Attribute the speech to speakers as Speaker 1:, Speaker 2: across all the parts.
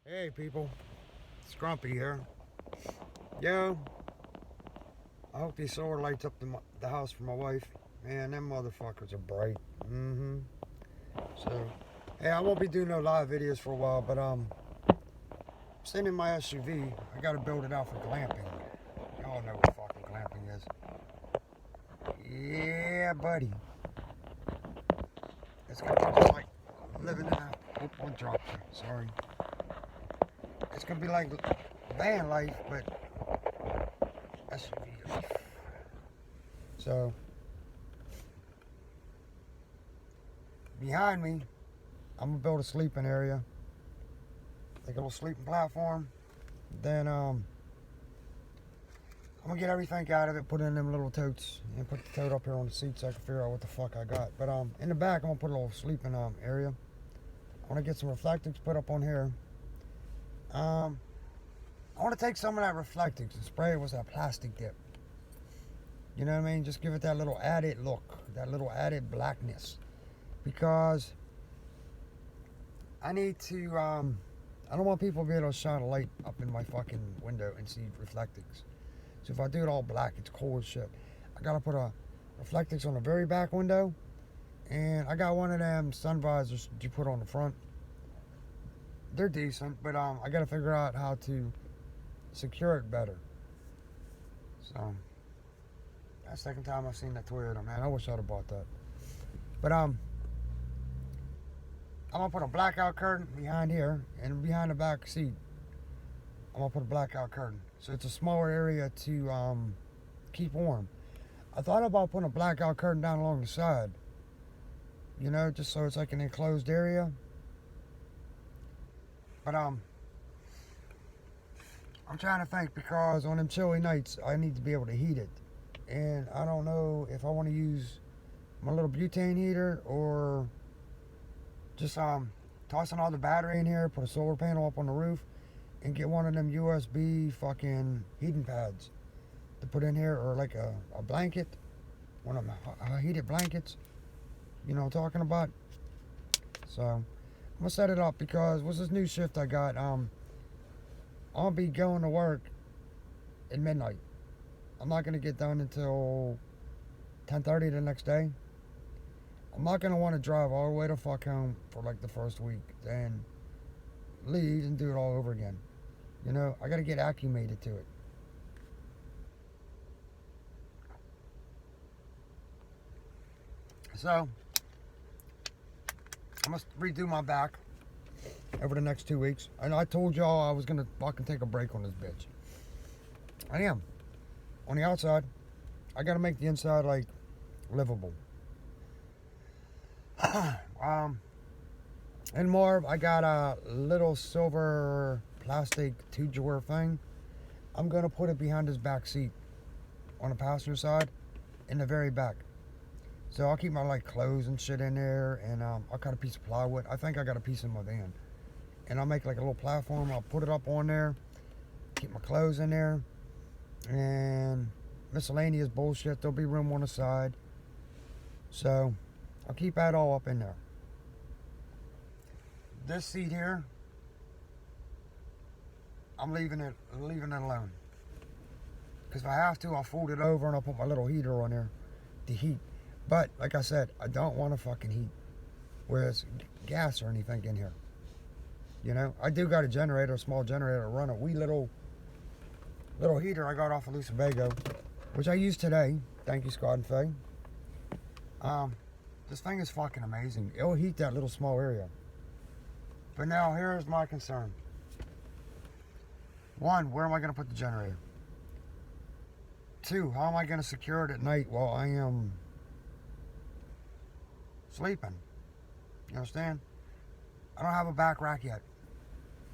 Speaker 1: Hey people, it's Grumpy here. Yo, I hope these solar lights up the house for my wife. Man, them motherfuckers are bright. So, hey, I won't be doing no live videos for a while, but sitting in my SUV, I gotta build it out for glamping. Y'all know what fucking glamping is. Yeah, buddy. It's gonna be just like living in a... Oop, one dropped here. Sorry. It's gonna be like van life, but SUV life. So, behind me, I'm gonna build a sleeping area, like a little sleeping platform. Then I'm gonna get everything out of it, put it in them little totes, and put the tote up here on the seat so I can figure out what the fuck I got. But in the back, I'm gonna put a little sleeping area. I wanna get some reflectors put up on here. I wanna take some of that reflectors and spray it with that plastic dip. You know what I mean? Just give it that little added look, that little added blackness. Because I need to, I don't want people to be able to shine a light up in my fucking window and see reflectings. So if I do it all black, it's cool as shit. I gotta put a reflectings on the very back window, and I got one of them sun visors that you put on the front. They're decent, but I gotta figure out how to secure it better. So that's the second time I've seen that Toyota, man. I wish I'd have bought that. But I'm gonna put a blackout curtain behind here, and behind the back seat I'm gonna put a blackout curtain, so it's a smaller area to keep warm. I thought about putting a blackout curtain down along the side, you know, just so it's like an enclosed area. But I'm trying to think, because on them chilly nights I need to be able to heat it, and I don't know if I want to use my little butane heater or just toss another battery in here, put a solar panel up on the roof, and get one of them USB fucking heating pads to put in here, or like a blanket, one of them heated blankets, you know what I'm talking about. So I'm gonna set it up, because what's this new shift I got? I'll be going to work at midnight. I'm not gonna get done until 10:30 the next day. I'm not gonna want to drive all the way to fuck home for like the first week, then leave and do it all over again. You know, I gotta get acclimated to it. So I must redo my back over the next 2 weeks. And I told y'all I was gonna fucking take a break on this bitch. I am. On the outside, I gotta make the inside like livable. And more, I got a little silver plastic 2-drawer thing. I'm gonna put it behind this back seat on the passenger side, in the very back. So I'll keep my like clothes and shit in there, and I'll cut a piece of plywood. I think I got a piece in my van, and I'll make like a little platform. I'll put it up on there, keep my clothes in there, and miscellaneous bullshit. There'll be room on the side, so I'll keep that all up in there. This seat here, I'm leaving it alone. Because if I have to, I'll fold it over and I'll put my little heater on there to heat. But like I said, I don't want to fucking heat where it's gas or anything in here. You know, I do got a generator, a small generator, to run a wee little heater I got off of Lucibago, which I used today. Thank you, Scott and Faye. This thing is fucking amazing. It'll heat that little small area. But now here's my concern. One, where am I going to put the generator? Two, how am I going to secure it at night while I am sleeping? You understand? I don't have a back rack yet.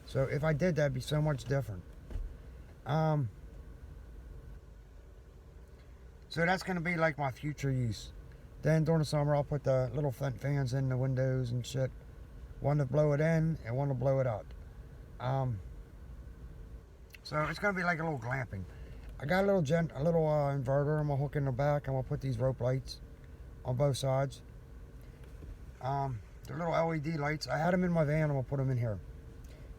Speaker 1: So if I did, that'd be so much different. So that's going to be like my future use. Then during the summer, I'll put the little vent fans in the windows and shit. One to blow it in and one to blow it out. So it's going to be like a little glamping. I got a little inverter I'm going to hook in the back. I'm going to put these rope lights on both sides. They're little LED lights. I had them in my van. I'm going to put them in here.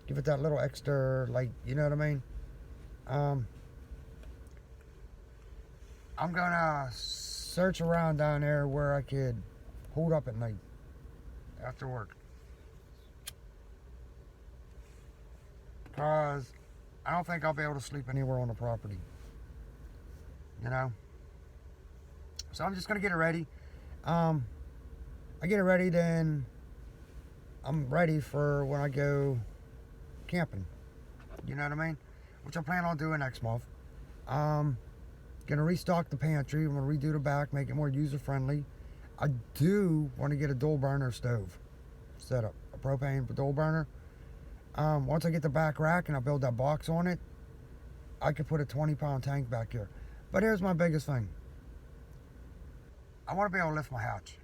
Speaker 1: Give it that little extra, like, you know what I mean? Um, I'm gonna search around down there where I could hold up at night after work. Because I don't think I'll be able to sleep anywhere on the property. You know? So I'm just gonna get it ready. I get it ready, then I'm ready for when I go camping. You know what I mean? Which I plan on doing next month. Gonna restock the pantry. I'm gonna redo the back, make it more user friendly. I do want to get a dual burner stove set up, a propane dual burner. Once I get the back rack and I build that box on it, I could put a 20-pound tank back here. But here's my biggest thing. I want to be able to lift my hatch.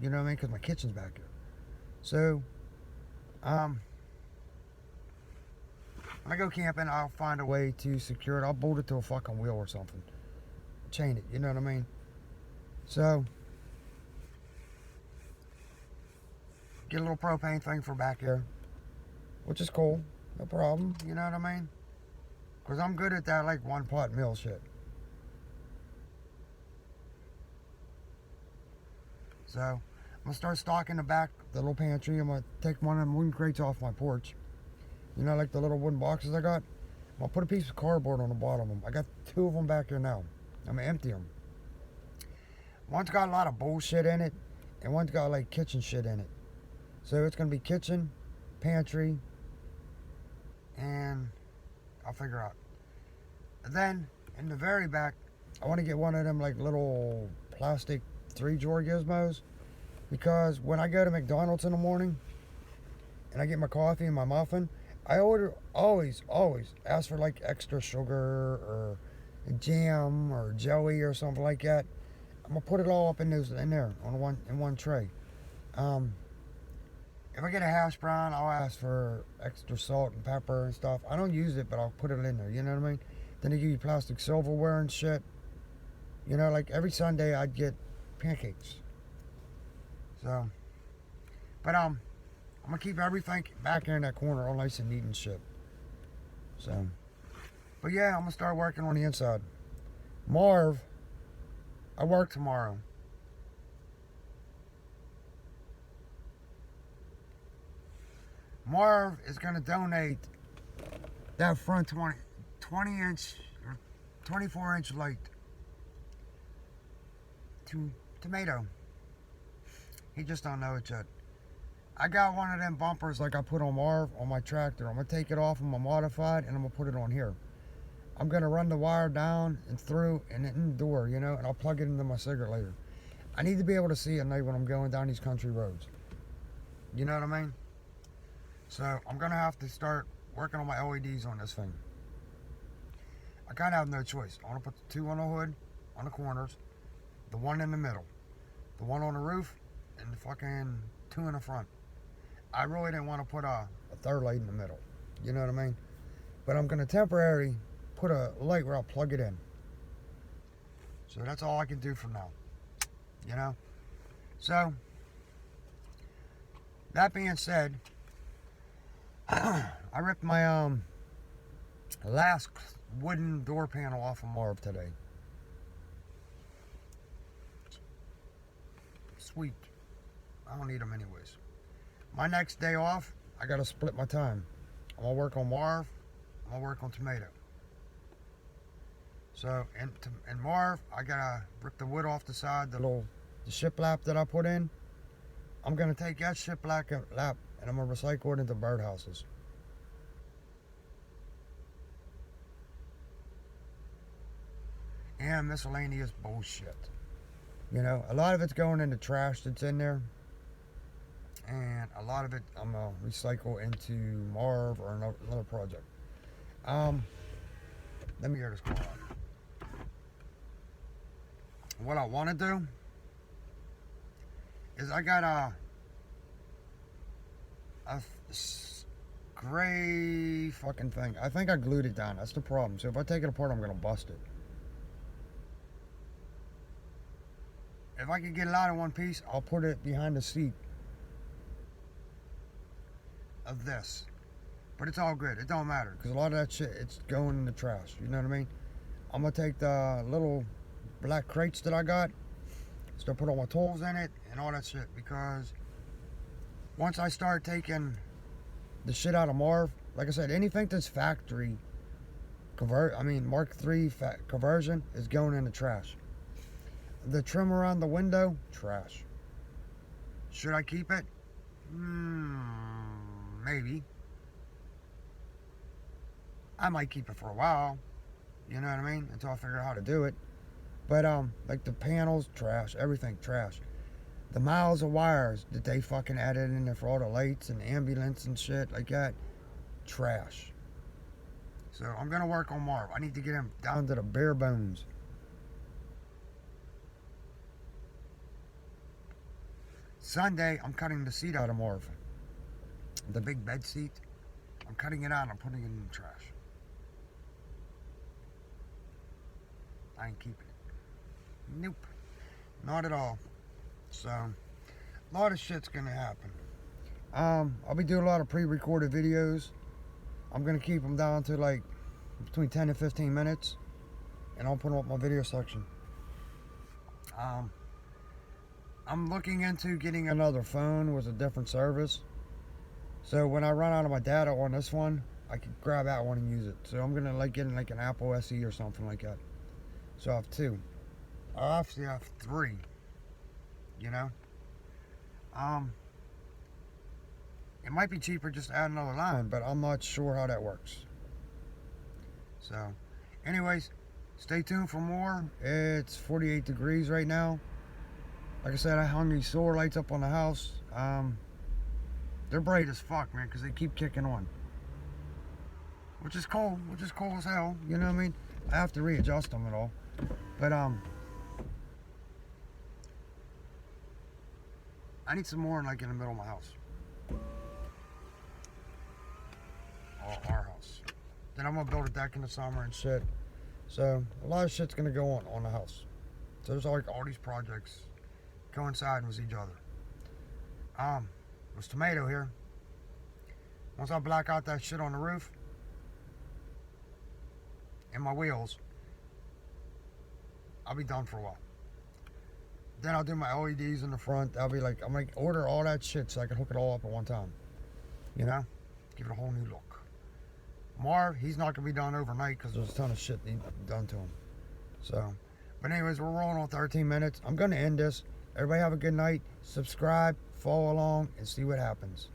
Speaker 1: You know what I mean? Because my kitchen's back here. So, when I go camping, I'll find a way to secure it. I'll bolt it to a fucking wheel or something. Chain it, you know what I mean? So, get a little propane thing for back here, which is cool. No problem, you know what I mean? Because I'm good at that, like, one-pot meal shit. So, I'm going to start stocking the back, the little pantry. I'm going to take one of them wooden crates off my porch. You know, like the little wooden boxes I got? I'll put a piece of cardboard on the bottom of them. I got 2 of them back here now. I'm going to empty them. One's got a lot of bullshit in it, and one's got, like, kitchen shit in it. So, it's going to be kitchen, pantry, and I'll figure out. And then, in the very back, I want to get one of them, like, little plastic 3-drawer gizmos, because when I go to McDonald's in the morning and I get my coffee and my muffin, I always ask for like extra sugar or jam or jelly or something like that. I'm gonna put it all up in there on one tray. If I get a hash brown, I'll ask for extra salt and pepper and stuff. I don't use it, but I'll put it in there. You know what I mean? Then they give you plastic silverware and shit. You know, like every Sunday I'd get pancakes. So, but I'm gonna keep everything back here in that corner all nice and neat and shit. So, but yeah, I'm gonna start working on the inside. Marv, I work tomorrow. Marv is gonna donate that front 20 inch or 24-inch light to Tomato. He just don't know it yet. I got one of them bumpers like I put on Marv on my tractor. I'm going to take it off of my modified and I'm going to put it on here. I'm going to run the wire down and through and in the door, you know, and I'll plug it into my cigarette lighter. I need to be able to see at night when I'm going down these country roads. You know what I mean? So I'm going to have to start working on my LEDs on this thing. I kind of have no choice. I want to put the 2 on the hood, on the corners, the 1 in the middle, the 1 on the roof, and the fucking 2 in the front. I really didn't want to put a 3rd light in the middle. You know what I mean? But I'm going to temporarily put a light where I'll plug it in. So that's all I can do for now. You know? So, that being said, I ripped my last wooden door panel off of Marv today. Sweet. I don't need them anyways. My next day off, I gotta split my time. I'm gonna work on Marv. I'm gonna work on Tomato. So, in Marv, I gotta rip the wood off the side, the shiplap that I put in. I'm gonna take that shiplap and I'm gonna recycle it into birdhouses. And miscellaneous bullshit. You know, a lot of it's going into trash that's in there. And a lot of it I'm going to recycle into Marv or another project. Let me hear this call out. What I want to do is I got a gray fucking thing. I think I glued it down. That's the problem. So if I take it apart, I'm going to bust it. If I can get it out in one piece, I'll put it behind the seat of this. But it's all good. It don't matter. Because a lot of that shit, it's going in the trash. You know what I mean? I'm going to take the little black crates that I got. Still put all my tools in it and all that shit. Because once I start taking the shit out of Marv, like I said, anything that's factory Mark III conversion is going in the trash. The trim around the window, trash. Should I keep it? Maybe. I might keep it for a while. You know what I mean? Until I figure out how to do it. But like the panels, trash. Everything, trash. The miles of wires that they fucking added in there for all the lights and ambulance and shit like that, trash. So I'm gonna work on Marv. I need to get him down to the bare bones. Sunday, I'm cutting the seat out of Marv. The big bed seat. I'm cutting it out and I'm putting it in the trash. I ain't keeping it. Nope. Not at all. So, a lot of shit's gonna happen. I'll be doing a lot of pre-recorded videos. I'm gonna keep them down to like between 10 and 15 minutes. And I'll put them up my video section. I'm looking into getting another phone with a different service. So when I run out of my data on this one, I can grab that one and use it. So I'm gonna like getting like an Apple SE or something like that. So I have two. I actually have three. You know? It might be cheaper just to add another line, but I'm not sure how that works. So, anyways, stay tuned for more. It's 48 degrees right now. Like I said, I hung these solar lights up on the house. They're bright as fuck, man, because they keep kicking on. Which is cool as hell. You know what I mean? I have to readjust them and all. But, I need some more like in the middle of my house. Our house. Then I'm gonna build a deck in the summer and shit. So a lot of shit's gonna go on the house. So there's like all these projects coinciding with each other. There's tomato here. Once I black out that shit on the roof and my wheels, I'll be done for a while. Then I'll do my LEDs in the front. I'll be like, I'm gonna order all that shit so I can hook it all up at one time. You know? Give it a whole new look. Marv, he's not gonna be done overnight because there's a ton of shit done to him. So, but anyways, we're rolling on 13 minutes. I'm gonna end this. Everybody have a good night. Subscribe, follow along, and see what happens.